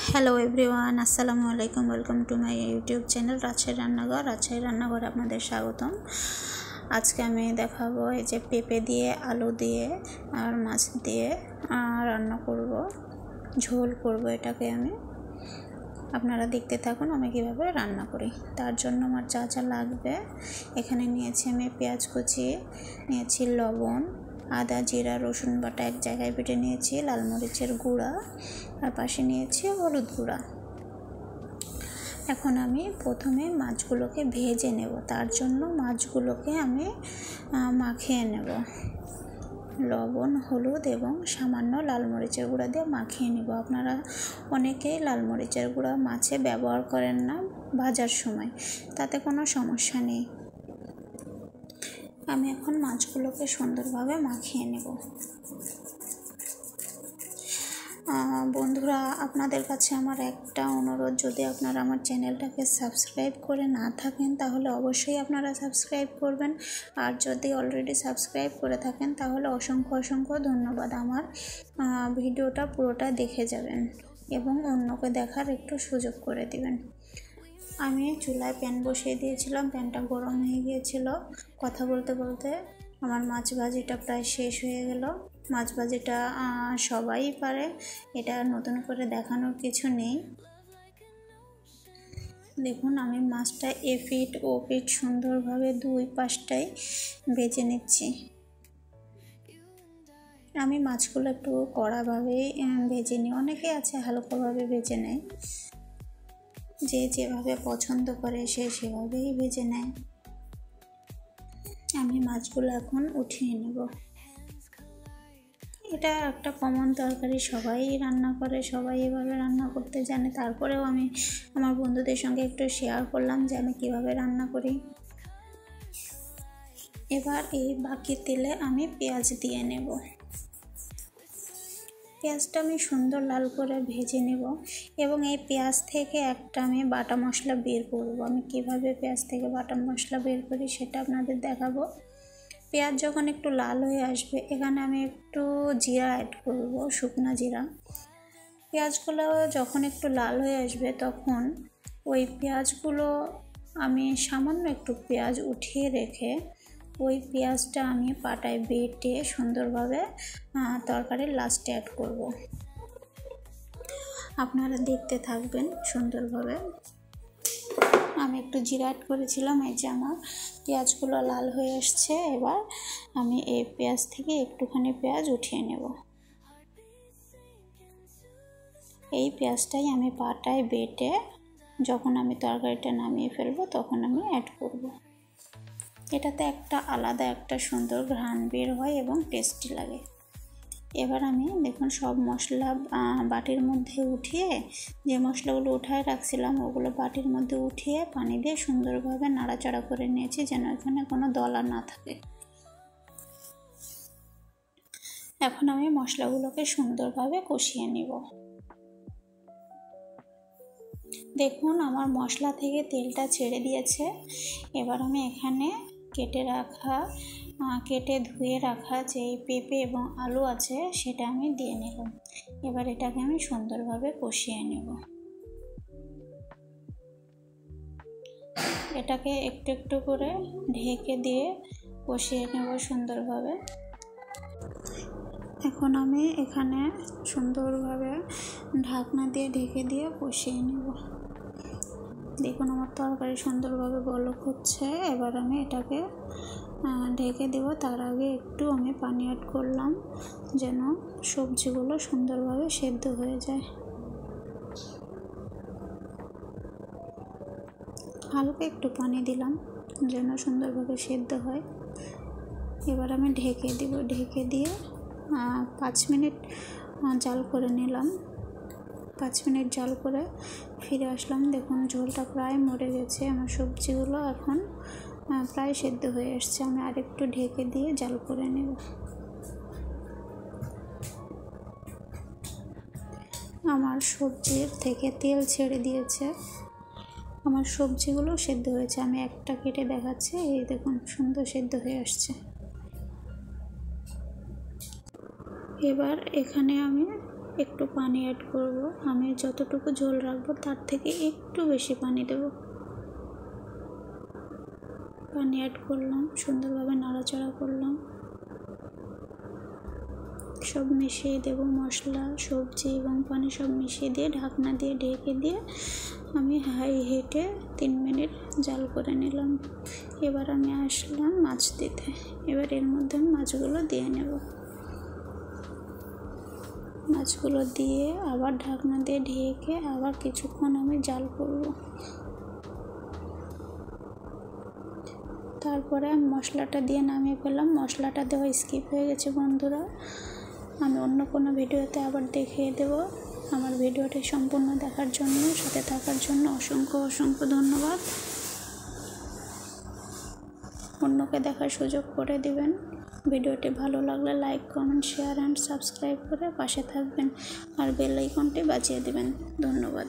Hello everyone, আসসালামু আলাইকুম। Welcome to my YouTube channel Rajshahi রান্নাঘর। রাজশাহী রান্নাঘরে আপনাদের স্বাগতম। আজকে আমি দেখাবো এই যে পেঁপে দিয়ে, আলু দিয়ে আর মাছ দিয়ে রান্না করব, ঝোল করব। এটাকে আপনারা দেখতে থাকুন আমি কীভাবে রান্না করি। তার জন্য আমার যা যা লাগবে, এখানে নিয়েছি আমি পেঁয়াজ কুচি, নিয়েছি লবণ, আদা জিরা রসুন বাটা এক জায়গায় বেটে নিয়েছি, লাল মরিচের গুঁড়া, আর পাশে নিয়েছি হলুদ গুঁড়া। এখন আমি প্রথমে মাছগুলোকে ভেজে নেব। তার জন্য মাছগুলোকে আমি মাখিয়ে নেব, লবণ হলুদ এবং সামান্য লাল মরিচের গুঁড়া দিয়ে মাখিয়ে নেব। আপনারা অনেকেই লাল মরিচের গুঁড়া মাছে ব্যবহার করেন না ভাজার সময়, তাতে কোনো সমস্যা নেই। আমি এখন মাছগুলোকে সুন্দরভাবে মাখিয়ে নেব। বন্ধুরা, আপনাদের কাছে আমার একটা অনুরোধ, যদি আপনারা আমার চ্যানেলটাকে সাবস্ক্রাইব করে না থাকেন তাহলে অবশ্যই আপনারা সাবস্ক্রাইব করবেন, আর যদি অলরেডি সাবস্ক্রাইব করে থাকেন তাহলে অসংখ্য অসংখ্য ধন্যবাদ। আমার ভিডিওটা পুরোটা দেখে যাবেন এবং অন্যকে দেখার একটু সুযোগ করে দিবেন। আমি চুলায় প্যান বসিয়ে দিয়েছিলাম, প্যানটা গরম হয়ে গিয়েছিল। কথা বলতে বলতে আমার মাছ ভাজিটা প্রায় শেষ হয়ে গেল। মাছ ভাজিটা সবাই পারে, এটা নতুন করে দেখানোর কিছু নেই। দেখুন, আমি মাছটা এপিঠ ওপিঠ সুন্দরভাবে দুই পাশটাই ভেজে নিচ্ছি। আমি মাছগুলো একটু কড়াভাবেই ভেজে নিই, অনেকে আছে হালকাভাবে ভেজে নেয়, যে যেভাবে পছন্দ করে সে সেভাবেই ভেজে নেয়। আমি মাছগুলো এখন উঠিয়ে নেব। এটা একটা কমন তরকারি, সবাই রান্না করে, সবাই এভাবে রান্না করতে জানে। তারপরেও আমি আমার বন্ধুদের সঙ্গে একটু শেয়ার করলাম যে আমি কিভাবে রান্না করি। এবার এই বাকি তেলে আমি পেঁয়াজ দিয়ে নেব। পেঁয়াজটা আমি সুন্দর লাল করে ভেজে নেব এবং এই পেঁয়াজ থেকে একটা আমি বাটা মশলা বের করব। আমি কিভাবে পেঁয়াজ থেকে বাটা মশলা বের করি সেটা আপনাদের দেখাবো। পেঁয়াজ যখন একটু লাল হয়ে আসবে, এখানে আমি একটু জিরা অ্যাড করব, শুকনা জিরা। পেঁয়াজগুলো যখন একটু লাল হয়ে আসবে তখন ওই পেঁয়াজগুলো আমি সামান্য একটু পেঁয়াজ উঠিয়ে রেখে ওই পেঁয়াজটা আমি পাটায় বেটে সুন্দরভাবে তরকারির লাস্টে অ্যাড করব। আপনারা দেখতে থাকবেন সুন্দরভাবে। আমি একটু জিরা অ্যাড করেছিলাম, এই যে আমার পেঁয়াজগুলো লাল হয়ে আসছে। এবার আমি এই পেঁয়াজ থেকে একটুখানি পেঁয়াজ উঠিয়ে নেব। এই পেঁয়াজটাই আমি পাটায় বেটে যখন আমি তরকারিটা নামিয়ে ফেলবো তখন আমি অ্যাড করব। এটাতে একটা আলাদা একটা সুন্দর ঘ্রাণ বের হয় এবং টেস্টি লাগে। এবার আমি দেখুন সব মশলা বাটির মধ্যে উঠিয়ে, যে মশলাগুলো উঠায় রাখছিলাম ওগুলো বাটির মধ্যে উঠিয়ে পানি দিয়ে সুন্দরভাবে নাড়াচাড়া করে নিয়েছি, যেন এখানে কোনো দলা না থাকে। এখন আমি মশলাগুলোকে সুন্দরভাবে কষিয়ে নিব। দেখুন আমার মশলা থেকে তেলটা ছেড়ে দিয়েছে। এবার আমি এখানে কেটে ধুয়ে রাখা যে পেঁপে এবং আলু আছে সেটা আমি দিয়ে নিলাম। এবার এটাকে আমি সুন্দরভাবে কষিয়ে নেব। এটাকে একটু একটু করে ঢেকে দিয়ে কষিয়ে নেব সুন্দরভাবে। এখন আমি এখানে সুন্দরভাবে ঢাকনা দিয়ে ঢেকে দিয়ে কষিয়ে নেব। দেখুন আমার তরকারি সুন্দরভাবে বলক হচ্ছে। এবার আমি এটাকে ঢেকে দেব। তার আগে একটু আমি পানি অ্যাড করলাম যেন সবজিগুলো সুন্দরভাবে সেদ্ধ হয়ে যায়। হালকা একটু পানি দিলাম যেন সুন্দরভাবে সেদ্ধ হয়। এবার আমি ঢেকে দেব। ঢেকে দিয়ে 5 মিনিট জাল করে নিলাম। 5 মিনিট জাল করে ফিরে আসলাম। দেখুন ঝোলটা প্রায় মরে গেছে, আমার সবজিগুলো এখন প্রায় সেদ্ধ হয়ে আসছে। আমি আরেকটু ঢেকে দিয়ে জাল করে নেব। আমার সবজির থেকে তেল ছেড়ে দিয়েছে, আমার সবজিগুলো সেদ্ধ হয়েছে। আমি একটা কেটে দেখাচ্ছি, এই দেখুন সুন্দর সেদ্ধ হয়ে আসছে। এবার এখানে আমি একটু পানি অ্যাড করব। আমি যতটুকু ঝোল রাখবো তার থেকে একটু বেশি পানি দেব। পানি অ্যাড করলাম, সুন্দরভাবে নাড়াচাড়া করলাম, সব মিশিয়ে দেব। মশলা, সবজি এবং পানি সব মিশিয়ে দিয়ে ঢাকনা দিয়ে ঢেকে দিয়ে আমি হাই হিটে 3 মিনিট জাল করে নিলাম। এবার আমি আসলাম মাছ দিতে। এবার এর মধ্যে আমি মাছগুলো দিয়ে নেব। মাছগুলো দিয়ে আবার ঢাকনা দিয়ে ঢেকে আবার কিছুক্ষণ আমি জাল করব। তারপরে আমি মশলাটা দিয়ে নামিয়ে ফেললাম। মশলাটা দেওয়া স্কিপ হয়ে গেছে বন্ধুরা, আমি অন্য কোনো ভিডিওতে আবার দেখিয়ে দেব। আমার ভিডিওটি সম্পূর্ণ দেখার জন্য, সাথে থাকার জন্য অসংখ্য ধন্যবাদ। অন্যকে দেখার সুযোগ করে দিবেন। ভিডিওটি ভালো লাগলে like, comment, share and subscribe করে পাশে থাকবেন আর বেল আইকনটি বাজিয়ে দিবেন। ধন্যবাদ।